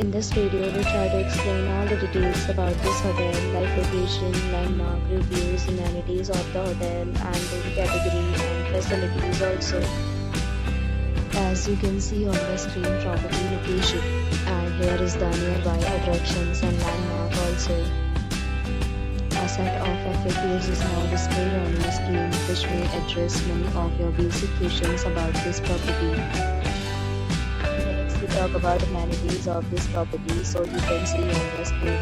In this video, we try to explain all the details about this hotel, like location, landmark, reviews, amenities of the hotel, and room category and facilities also. As you can see on the screen, property location, and here is the nearby attractions and landmark also. A set of FAQs is now displayed on your screen, which may address many of your basic questions about this property. Next, we talk about amenities of this property, so you can see on the screen.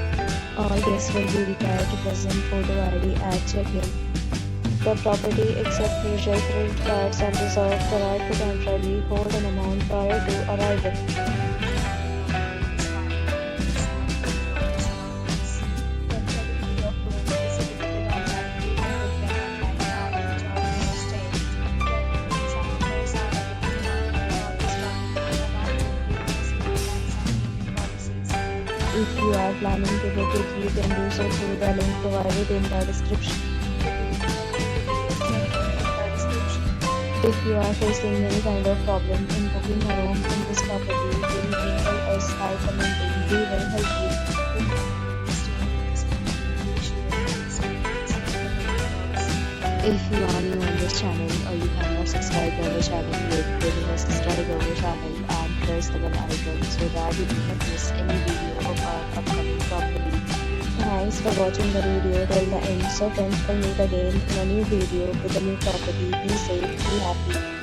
All guests will be required to present photo ID at check-in. The property accepts major credit cards and reserves the right to temporarily hold an amount prior to arrival. If you are planning to book it, you can do so through the link provided in the description. If you are facing any kind of problem in booking a room in this property, then email us by commenting. We will help you. If you are new on this channel or you have not subscribed on the channel yet, then subscribe on the channel and press the bell icon so that you do not miss any video of our upcoming property. Thanks for watching the video till the end. So friends, will meet again in a new video with a new property. Be safe, be happy.